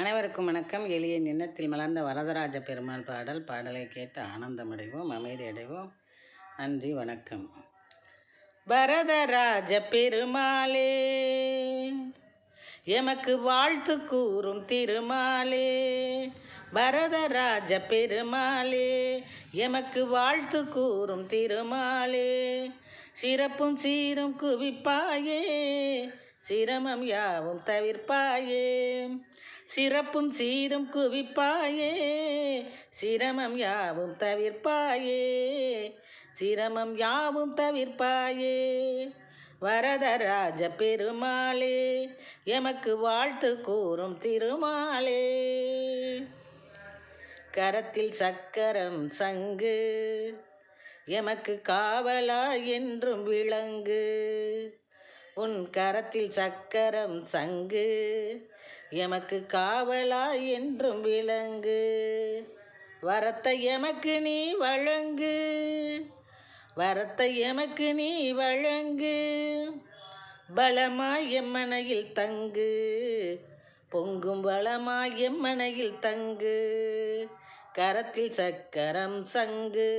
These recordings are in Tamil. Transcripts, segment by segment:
அனைவருக்கும் வணக்கம். எளிய நின்னத்தில் மலர்ந்த வரதராஜ பெருமாள் பாடலை கேட்டு ஆனந்தமடைவோம், அமைதி அடைவோம். நன்றி, வணக்கம். வரதராஜ பெருமாளே, எமக்கு வாழ்த்து கூறும் திருமாலே. வரதராஜ பெருமாளே, எமக்கு வாழ்த்து கூறும் திருமாலே. சிறப்பும் சீரும் குவிப்பாயே, சிரமம் யாவும் தவிர்ப்பாயே. சிறப்பும் சீரும் குவிப்பாயே, சிரமம் யாவும் தவிர்ப்பாயே. சிரமம் யாவும் தவிர்ப்பாயே. வரதராஜ பெருமாளே, எமக்கு வாழ்த்து கூறும் திருமாலே. கரத்தில் சக்கரம் சங்கு, எமக்கு காவலா என்றும் விளங்கு. உன் கரத்தில் சக்கரம் சங்கு, எமக்கு காவலா என்றும் விளங்கு. வரத்தை எமக்கு நீ வழங்கு, வரத்தை எமக்கு நீ வழங்கு. பலமாய் எம்மனையில் தங்கு, பொங்கும் வளமாய் எம்மனையில் தங்கு. கரத்தில் சக்கரம் சங்கு,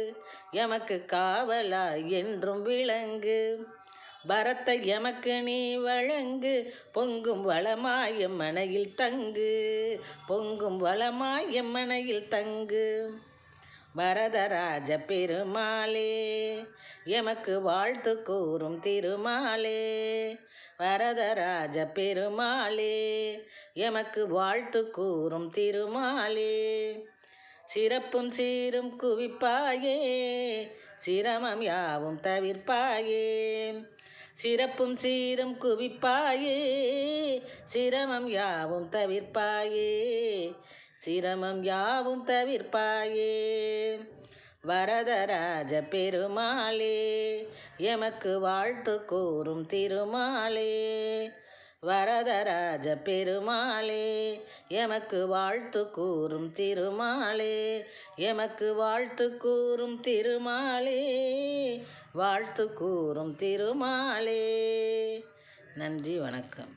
எமக்கு காவலா என்றும் விளங்கு. வரத்தை எமக்கு நீ வழங்கு, பொங்கும் வளமாய் எம்மனையில் தங்கு. பொங்கும் வளமாய் எம்மனையில் தங்கு. வரதராஜ பெருமாளே, எமக்கு வாழ்த்து கூறும் திருமாலே. வரதராஜ பெருமாளே, எமக்கு வாழ்த்து கூறும் திருமாலே. சிறப்பும் சீரும் குவிப்பாயே, சிரமம் யாவும் தவிர்ப்பாயே. சிறப்பும் சீரும் குவிப்பாயே, சிரமம் யாவும் தவிர்ப்பாயே. சிரமம் யாவும் தவிர்ப்பாயே. வரதராஜ பெருமாளே, எமக்கு வாழ்த்து கூறும் திருமாலே. வரதராஜ பெருமாளே, எமக்கு வாழ்த்து கூறும் திருமாலே. எமக்கு வாழ்த்து கூறும் திருமாலே, வாழ்த்து கூறும் திருமாலே. நன்றி, வணக்கம்.